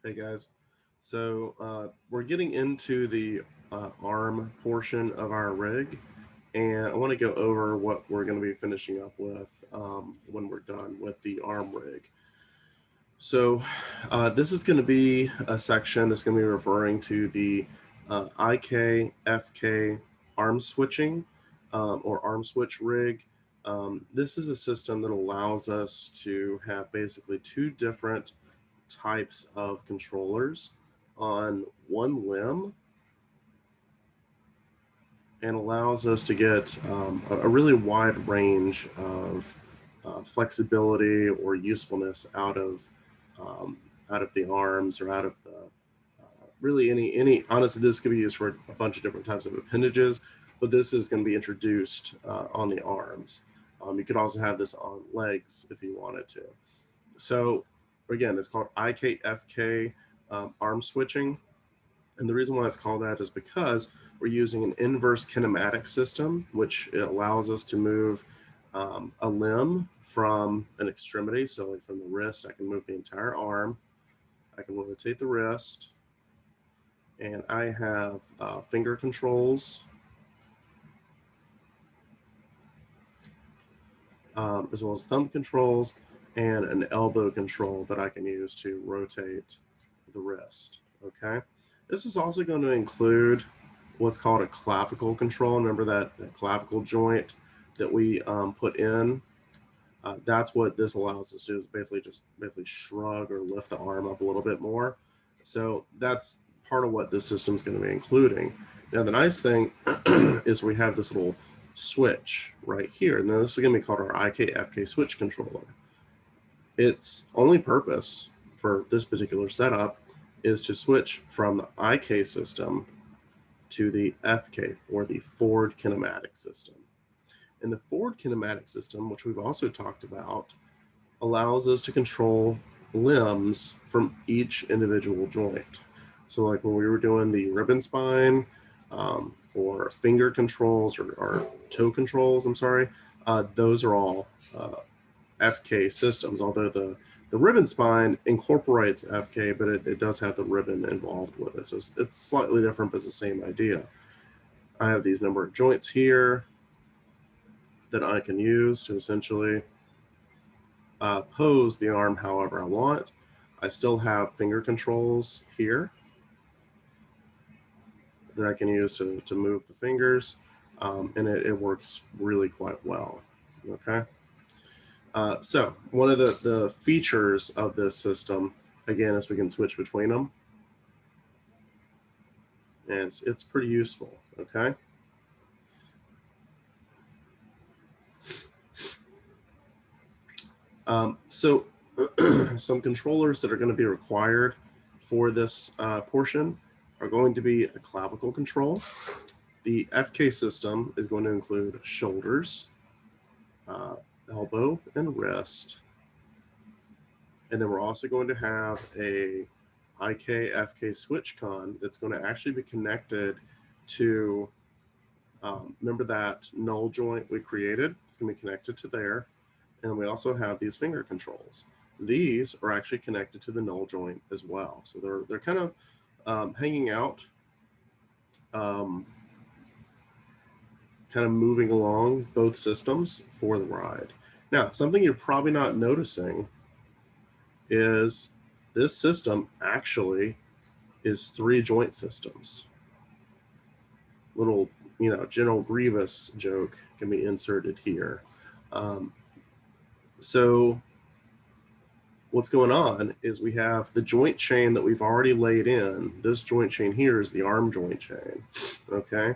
Hey guys, so we're getting into the ARM portion of our rig, and I want to go over what we're going to be finishing up with when we're done with the ARM rig. So this is going to be a section that's going to be referring to the IKFK ARM switching or ARM switch rig. This is a system that allows us to have basically two different types of controllers on one limb and allows us to get a really wide range of flexibility or usefulness out of the arms or out of the really any honestly, this could be used for a bunch of different types of appendages, but this is going to be introduced on the arms. You could also have this on legs if you wanted to. So again, it's called IKFK arm switching. And the reason why it's called that is because we're using an inverse kinematic system, which allows us to move a limb from an extremity. So like from the wrist, I can move the entire arm. I can rotate the wrist. And I have finger controls, as well as thumb controls, and an elbow control that I can use to rotate the wrist, okay? This is also going to include what's called a clavicle control. Remember that clavicle joint that we put in? That's what this allows us to do, is basically shrug or lift the arm up a little bit more. So that's part of what this system is going to be including. Now, the nice thing is we have this little switch right here. And then this is going to be called our IKFK switch controller. Its only purpose for this particular setup is to switch from the IK system to the FK, or the forward kinematic system. And the forward kinematic system, which we've also talked about, allows us to control limbs from each individual joint. So like when we were doing the ribbon spine, or finger controls or toe controls, those are all FK systems, although the ribbon spine incorporates FK, but it does have the ribbon involved with it. So it's slightly different, but it's the same idea. I have these number of joints here that I can use to essentially pose the arm however I want. I still have finger controls here that I can use to move the fingers, and it works really quite well, okay? So one of the features of this system, again, is we can switch between them, and it's pretty useful, okay? So some controllers that are going to be required for this portion are going to be a clavicle control. The FK system is going to include shoulders, elbow, and wrist. And then we're also going to have a IKFK switch con that's going to actually be connected to, remember that null joint we created? It's going to be connected to there. And we also have these finger controls. These are actually connected to the null joint as well. So they're kind of hanging out, kind of moving along both systems for the ride. Now, something you're probably not noticing is this system actually is 3 joint systems. Little, General Grievous joke can be inserted here. So what's going on is we have the joint chain that we've already laid in. This joint chain here is the arm joint chain, okay?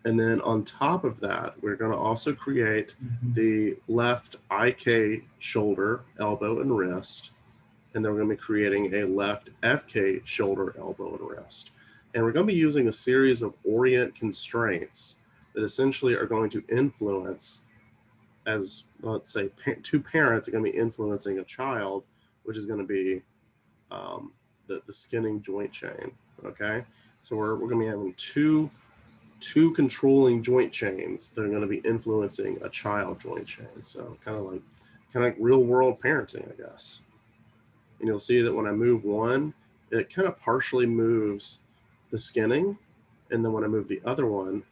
And then on top of that, we're going to also create the left IK shoulder, elbow, and wrist. And then we're going to be creating a left FK shoulder, elbow, and wrist. And we're going to be using a series of orient constraints that essentially are going to influence, as let's say 2 parents are going to be influencing a child, which is going to be the skinning joint chain, okay? So we're going to be having two controlling joint chains that are going to be influencing a child joint chain. So kind of like real world parenting, I guess. And you'll see that when I move one, it kind of partially moves the skinning. And then when I move the other one,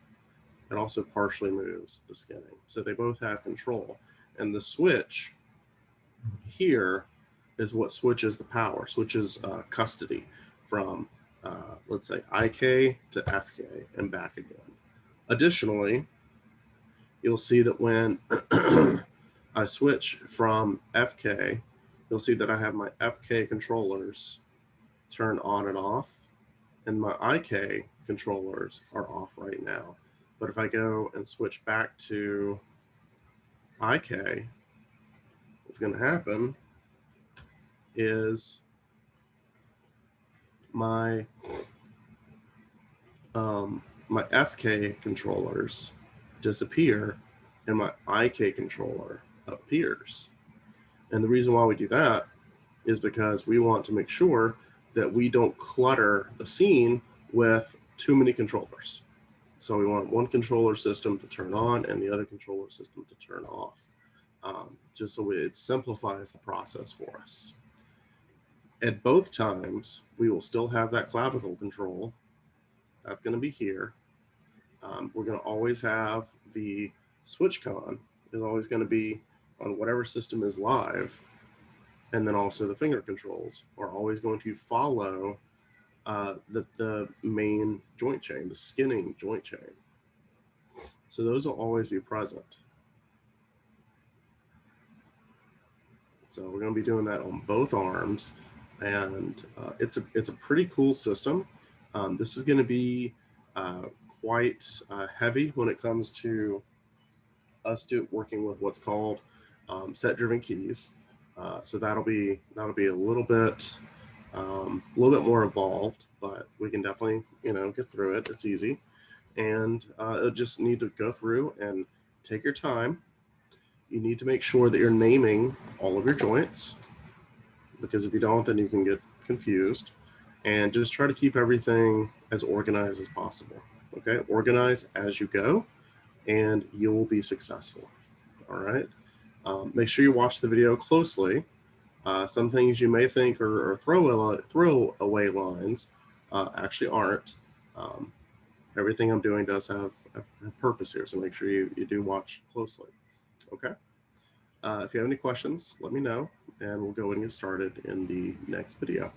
it also partially moves the skinning. So they both have control. And the switch here is what switches the power, switches custody from, let's say, IK to FK and back again. Additionally, you'll see that when I switch from FK, you'll see that I have my FK controllers turn on and off, and my IK controllers are off right now. But if I go and switch back to IK, what's going to happen is my my FK controllers disappear and my IK controller appears. And the reason why we do that is because we want to make sure that we don't clutter the scene with too many controllers. So we want one controller system to turn on and the other controller system to turn off, just so it simplifies the process for us. At both times, we will still have that clavicle control. That's going to be here. We're going to always have the switch con is always going to be on whatever system is live. And then also the finger controls are always going to follow the main joint chain, the skinning joint chain. So those will always be present. So we're going to be doing that on both arms. And it's a pretty cool system. This is going to be quite heavy when it comes to us working with what's called set-driven keys. So that'll be a little bit more involved, but we can definitely get through it. It's easy, and you'll just need to go through and take your time. You need to make sure that you're naming all of your joints, because if you don't, then you can get confused. And just try to keep everything as organized as possible. Okay, organize as you go, and you will be successful. All right. Make sure you watch the video closely. Some things you may think are throwaway lines actually aren't. Everything I'm doing does have a purpose here, so make sure you do watch closely. Okay. If you have any questions, let me know, and we'll go ahead and get started in the next video.